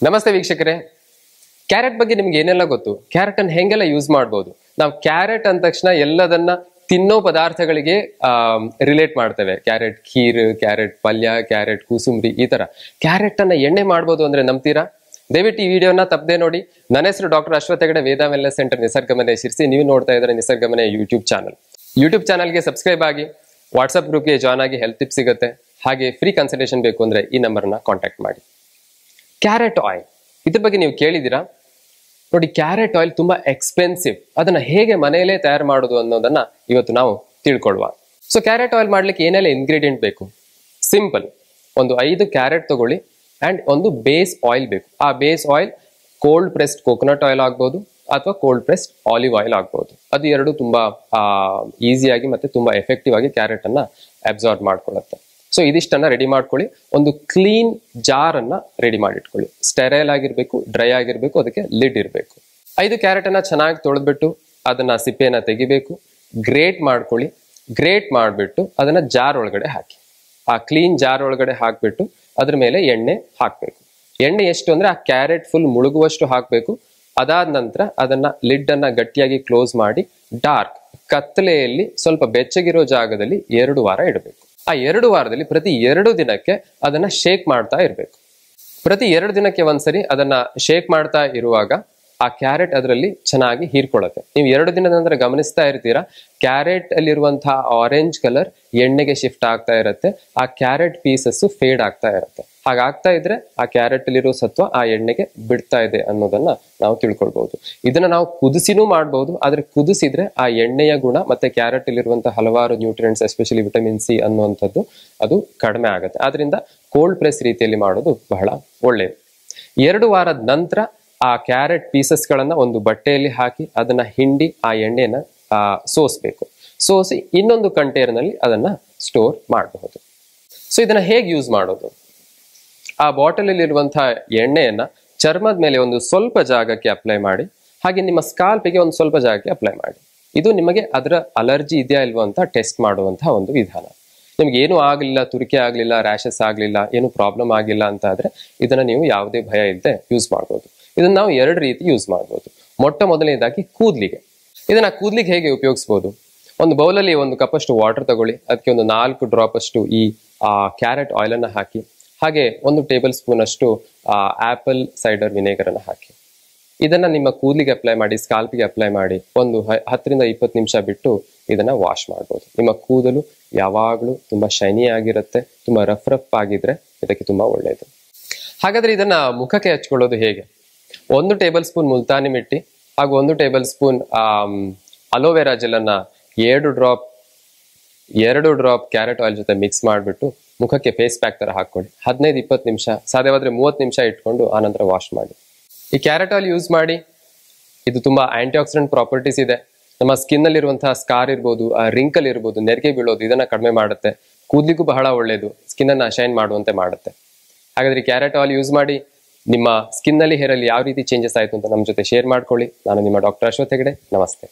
ನಮಸ್ತೆ ವೀಕ್ಷಕರೇ, ಕ್ಯಾರೆಟ್ ಬಗ್ಗೆ ನಿಮ್ಗೆ ಏನೆಲ್ಲ ಗೊತ್ತು? ಕ್ಯಾರೆಟ್ ಅನ್ನು ಹೆಂಗೆಲ್ಲ ಯೂಸ್ ಮಾಡಬಹುದು? ನಾವು ಕ್ಯಾರೆಟ್ ಅಂದ ತಕ್ಷಣ ಎಲ್ಲದನ್ನ ತಿನ್ನೋ ಪದಾರ್ಥಗಳಿಗೆ ರಿಲೇಟ್ ಮಾಡ್ತೇವೆ. ಕ್ಯಾರೆಟ್ ಖೀರ್, ಕ್ಯಾರೆಟ್ ಪಲ್ಯ, ಕ್ಯಾರೆಟ್ ಕೂಸುಂಬರಿ, ಈ ತರ. ಕ್ಯಾರೆಟ್ ಅನ್ನ ಎಣ್ಣೆ ಮಾಡ್ಬೋದು ಅಂದ್ರೆ ನಂಬ್ತೀರಾ? ದಯವಿಟ್ಟು ಈ ವಿಡಿಯೋನ ತಪ್ಪದೆ ನೋಡಿ. ನನ್ನ ಹೆಸರು ಡಾಕ್ಟರ್ ಅಶ್ವಥ್ ಹೆಗಡೆ, ವೇದ ವೆಲ್ನೆಸ್ ಸೆಂಟರ್, ನಿಸರ್ಗಮನೆ ಶಿರ್ಸಿ. ನೀವು ನೋಡ್ತಾ ಇದ್ರೆ ನಿಸರ್ಗಮನೆ ಯೂಟ್ಯೂಬ್ ಚಾನಲ್ಗೆ ಸಬ್ಸ್ಕ್ರೈಬ್ ಆಗಿ, ವಾಟ್ಸ್ಆಪ್ ಗ್ರೂಪ್ಗೆ ಜಾಯ್ನ್ ಆಗಿ ಹೆಲ್ತ್ ಟಿಪ್ಸ್ ಸಿಗುತ್ತೆ. ಹಾಗೆ ಫ್ರೀ ಕನ್ಸಲ್ಟೇಷನ್ ಬೇಕು ಅಂದ್ರೆ ಈ ನಂಬರ್ನ ಕಾಂಟ್ಯಾಕ್ಟ್ ಮಾಡಿ. ಕ್ಯಾರೆಟ್ ಆಯಿಲ್, ಇದ್ರ ಬಗ್ಗೆ ನೀವು ಕೇಳಿದ್ದೀರಾ? ನೋಡಿ, ಕ್ಯಾರೆಟ್ ಆಯಿಲ್ ತುಂಬಾ ಎಕ್ಸ್ಪೆನ್ಸಿವ್. ಅದನ್ನ ಹೇಗೆ ಮನೆಯಲ್ಲೇ ತಯಾರು ಮಾಡೋದು ಅನ್ನೋದನ್ನ ಇವತ್ತು ನಾವು ತಿಳ್ಕೊಳ್ಳುವ. ಸೊ ಕ್ಯಾರೆಟ್ ಆಯಿಲ್ ಮಾಡ್ಲಿಕ್ಕೆ ಏನೆಲ್ಲ ಇಂಗ್ರೀಡಿಯೆಂಟ್ ಬೇಕು? ಸಿಂಪಲ್, ಒಂದು 5 ಕ್ಯಾರೆಟ್ ತಗೊಳ್ಳಿ ಅಂಡ್ ಒಂದು ಬೇಸ್ ಆಯಿಲ್ ಬೇಕು. ಆ base oil cold pressed coconut oil ಆಗ್ಬೋದು ಅಥವಾ ಕೋಲ್ಡ್ ಪ್ರೆಸ್ಡ್ ಆಲಿವ್ ಆಯಿಲ್ ಆಗ್ಬೋದು. ಅದು ಎರಡು ತುಂಬಾ ಈಸಿಯಾಗಿ ಮತ್ತೆ ತುಂಬಾ ಎಫೆಕ್ಟಿವ್ ಆಗಿ ಕ್ಯಾರೆಟ್ ಅನ್ನ ಅಬ್ಸಾರ್ಬ್ ಮಾಡ್ಕೊಳ್ಳುತ್ತೆ. ಸೊ ಇದಿಷ್ಟನ್ನ ರೆಡಿ ಮಾಡ್ಕೊಳ್ಳಿ. ಒಂದು ಕ್ಲೀನ್ ಜಾರ್ ಅನ್ನ ರೆಡಿ ಮಾಡಿ ಇಟ್ಕೊಳ್ಳಿ. ಸ್ಟೆರೈಲ್ ಆಗಿರ್ಬೇಕು, ಡ್ರೈ ಆಗಿರ್ಬೇಕು, ಅದಕ್ಕೆ ಲಿಡ್ ಇರಬೇಕು. 5 ಕ್ಯಾರೆಟ್ ಅನ್ನ ಚೆನ್ನಾಗಿ ತೊಳೆದ್ಬಿಟ್ಟು ಅದನ್ನ ಸಿಪ್ಪೆಯನ್ನ ತೆಗಿಬೇಕು. ಗ್ರೇಟ್ ಮಾಡ್ಕೊಳ್ಳಿ. ಗ್ರೇಟ್ ಮಾಡಿಬಿಟ್ಟು ಅದನ್ನ ಜಾರ್ ಒಳಗಡೆ ಹಾಕಿ. ಆ ಕ್ಲೀನ್ ಜಾರ್ ಒಳಗಡೆ ಹಾಕ್ಬಿಟ್ಟು ಅದ್ರ ಮೇಲೆ ಎಣ್ಣೆ ಹಾಕ್ಬೇಕು. ಎಣ್ಣೆ ಎಷ್ಟು ಅಂದ್ರೆ ಆ ಕ್ಯಾರೆಟ್ ಫುಲ್ ಮುಳುಗುವಷ್ಟು ಹಾಕ್ಬೇಕು. ಅದಾದ ನಂತರ ಅದನ್ನ ಲಿಡ್ ಅನ್ನ ಗಟ್ಟಿಯಾಗಿ ಕ್ಲೋಸ್ ಮಾಡಿ ಡಾರ್ಕ್ ಕತ್ತಲೆಯಲ್ಲಿ ಸ್ವಲ್ಪ ಬೆಚ್ಚಗಿರೋ ಜಾಗದಲ್ಲಿ 2 ವಾರ ಇಡಬೇಕು. ಆ 2 ವಾರದಲ್ಲಿ ಪ್ರತಿ 2 ದಿನಕ್ಕೆ ಅದನ್ನ ಶೇಕ್ ಮಾಡ್ತಾ ಇರಬೇಕು. ಪ್ರತಿ 2 ದಿನಕ್ಕೆ ಒಂದ್ಸರಿ ಅದನ್ನ ಶೇಕ್ ಮಾಡ್ತಾ ಇರುವಾಗ ಆ ಕ್ಯಾರೆಟ್ ಅದರಲ್ಲಿ ಚೆನ್ನಾಗಿ ಹೀರ್ಕೊಳ್ಳುತ್ತೆ. ನೀವು 2 ದಿನದ ನಂತರ ಗಮನಿಸ್ತಾ ಇರ್ತೀರಾ, ಕ್ಯಾರೆಟ್ ಅಲ್ಲಿರುವಂತಹ ಆರೆಂಜ್ ಕಲರ್ ಎಣ್ಣೆಗೆ ಶಿಫ್ಟ್ ಆಗ್ತಾ ಇರುತ್ತೆ. ಆ ಕ್ಯಾರೆಟ್ ಪೀಸಸ್ ಫೇಡ್ ಆಗ್ತಾ ಇರುತ್ತೆ. ಹಾಗಾಗ್ತಾ ಇದ್ರೆ ಆ ಕ್ಯಾರೆಟ್ ಅಲ್ಲಿರೋ ಸತ್ವ ಆ ಎಣ್ಣೆಗೆ ಬಿಡ್ತಾ ಇದೆ ಅನ್ನೋದನ್ನ ನಾವು ತಿಳ್ಕೊಳ್ಬಹುದು. ಇದನ್ನ ನಾವು ಕುದಿಸಿನೂ ಮಾಡಬಹುದು. ಆದ್ರೆ ಕುದಿಸಿದ್ರೆ ಆ ಎಣ್ಣೆಯ ಗುಣ ಮತ್ತೆ ಕ್ಯಾರೆಟ್ ಅಲ್ಲಿರುವಂತಹ ಹಲವಾರು ನ್ಯೂಟ್ರಿಯೆಂಟ್ಸ್, ಎಸ್ಪೆಷಲಿ ವಿಟಮಿನ್ ಸಿ ಅನ್ನುವಂಥದ್ದು ಅದು ಕಡಿಮೆ ಆಗುತ್ತೆ. ಆದ್ರಿಂದ ಕೋಲ್ಡ್ ಪ್ರೆಸ್ ರೀತಿಯಲ್ಲಿ ಮಾಡೋದು ಬಹಳ ಒಳ್ಳೆಯದು. 2 ವಾರದ ನಂತರ ಆ ಕ್ಯಾರೆಟ್ ಪೀಸಸ್ ಗಳನ್ನ ಒಂದು ಬಟ್ಟೆಯಲ್ಲಿ ಹಾಕಿ ಅದನ್ನ ಹಿಂಡಿ ಆ ಎಣ್ಣೆನ ಸೋಸ್ಬೇಕು. ಸೋಸಿ ಇನ್ನೊಂದು ಕಂಟೈನರ್ನಲ್ಲಿ ಅದನ್ನ ಸ್ಟೋರ್ ಮಾಡಬಹುದು. ಸೊ ಇದನ್ನ ಹೇಗೆ ಯೂಸ್ ಮಾಡೋದು? ಆ ಬಾಟಲ್ ಅಲ್ಲಿ ಇರುವಂತಹ ಎಣ್ಣೆಯನ್ನ ಚರ್ಮದ ಮೇಲೆ ಒಂದು ಸ್ವಲ್ಪ ಜಾಗಕ್ಕೆ ಅಪ್ಲೈ ಮಾಡಿ, ಹಾಗೆ ನಿಮ್ಮ ಸ್ಕಾಲ್ಪಿಗೆ ಒಂದು ಸ್ವಲ್ಪ ಜಾಗಕ್ಕೆ ಅಪ್ಲೈ ಮಾಡಿ. ಇದು ನಿಮಗೆ ಅದರ ಅಲರ್ಜಿ ಇದೆಯಾ ಇಲ್ವೋ ಅಂತ ಟೆಸ್ಟ್ ಮಾಡುವಂತಹ ಒಂದು ವಿಧಾನ. ನಿಮ್ಗೆ ಏನೂ ಆಗ್ಲಿಲ್ಲ, ತುರಿಕೆ ಆಗ್ಲಿಲ್ಲ, ರ್ಯಾಷಸ್ ಆಗ್ಲಿಲ್ಲ, ಏನು ಪ್ರಾಬ್ಲಮ್ ಆಗಿಲ್ಲ ಅಂತ ಆದ್ರೆ ಇದನ್ನ ನೀವು ಯಾವುದೇ ಭಯ ಇಲ್ಲದೆ ಯೂಸ್ ಮಾಡ್ಬೋದು. ಇದನ್ನ ನಾವು 2 ರೀತಿ ಯೂಸ್ ಮಾಡ್ಬೋದು. ಮೊದಲನೇದಾಗಿ ಕೂದ್ಲಿಗೆ. ಇದನ್ನ ಕೂದ್ಲಿಗೆ ಹೇಗೆ ಉಪಯೋಗಿಸ್ಬೋದು? ಒಂದು ಬೌಲಲ್ಲಿ 1 ಕಪ್ ಅಷ್ಟು ವಾಟರ್ ತಗೊಳ್ಳಿ. ಅದಕ್ಕೆ ಒಂದು 4 ಡ್ರಾಪ್ ಅಷ್ಟು ಈ ಕ್ಯಾರೆಟ್ ಆಯಿಲ್ ಅನ್ನ ಹಾಕಿ, ಹಾಗೆ 1 ಟೇಬಲ್ ಸ್ಪೂನ್ ಅಷ್ಟು ಆಪಲ್ ಸೈಡರ್ ವಿನೆಗರ್ ಅನ್ನ ಹಾಕಿ. ಇದನ್ನ ನಿಮ್ಮ ಕೂದಲಿಗೆ ಅಪ್ಲೈ ಮಾಡಿ, ಸ್ಕಾಲ್ಪಿಗೆ ಅಪ್ಲೈ ಮಾಡಿ ಒಂದು 10 ರಿಂದ 20 ನಿಮಿಷ ಬಿಟ್ಟು ಇದನ್ನ ವಾಶ್ ಮಾಡ್ಬೋದು. ನಿಮ್ಮ ಕೂದಲು ಯಾವಾಗಲೂ ತುಂಬಾ ಶೈನಿ ಆಗಿರುತ್ತೆ. ತುಂಬಾ ರಫ್ ಆಗಿದ್ರೆ ಇದಕ್ಕೆ ತುಂಬಾ ಒಳ್ಳೆಯದು. ಹಾಗಾದ್ರೆ ಇದನ್ನ ಮುಖಕ್ಕೆ ಹಚ್ಕೊಳ್ಳೋದು ಹೇಗೆ? 1 ಟೇಬಲ್ ಸ್ಪೂನ್ ಮುಲ್ತಾನಿ ಮಿಟ್ಟಿ ಹಾಗೂ 1 ಟೇಬಲ್ ಸ್ಪೂನ್ ಅಲೋವೆರಾ ಜೆಲ್ ಅನ್ನ 2 ಡ್ರಾಪ್ ಕ್ಯಾರೆಟ್ ಆಯಿಲ್ ಜೊತೆ ಮಿಕ್ಸ್ ಮಾಡಿಬಿಟ್ಟು ಮುಖಕ್ಕೆ ಫೇಸ್ ಪ್ಯಾಕ್ ತರ ಹಾಕೊಳ್ಳಿ. 15-20 ನಿಮಿಷ, ಸಾಧ್ಯವಾದ್ರೆ 30 ನಿಮಿಷ ಇಟ್ಕೊಂಡು ಆನಂತರ ವಾಶ್ ಮಾಡಿ. ಈ ಕ್ಯಾರೆಟ್ ಆಯಿಲ್ ಯೂಸ್ ಮಾಡಿ. ಇದು ತುಂಬಾ ಆಂಟಿ ಆಕ್ಸಿಡೆಂಟ್ ಪ್ರಾಪರ್ಟೀಸ್ ಇದೆ. ನಮ್ಮ ಸ್ಕಿನ್ ಅಲ್ಲಿರುವಂತಹ ಸ್ಕಾರ್ ಇರ್ಬೋದು, ರಿಂಕಲ್ ಇರ್ಬೋದು, ನೆರಿಗೆ ಬೀಳೋದು, ಇದನ್ನ ಕಡಿಮೆ ಮಾಡುತ್ತೆ. ಕೂದಲಿಗೂ ಬಹಳ ಒಳ್ಳೆಯದು, ಸ್ಕಿನ್ ಅನ್ನ ಶೈನ್ ಮಾಡುವಂತೆ ಮಾಡುತ್ತೆ. ಹಾಗಾದ್ರೆ ಕ್ಯಾರೆಟ್ ಆಯಿಲ್ ಯೂಸ್ ಮಾಡಿ. ನಿಮ್ಮ ಸ್ಕಿನ್ ಅಲ್ಲಿ, ಹೇರ್ ಅಲ್ಲಿ ಯಾವ ರೀತಿ ಚೇಂಜಸ್ ಆಯ್ತು ಅಂತ ನಮ್ಮ ಜೊತೆ ಶೇರ್ ಮಾಡ್ಕೊಳ್ಳಿ. ನಾನು ನಿಮ್ಮ ಡಾಕ್ಟರ್ ಅಶ್ವಥ್ ಹೆಗಡೆ. ನಮಸ್ತೆ.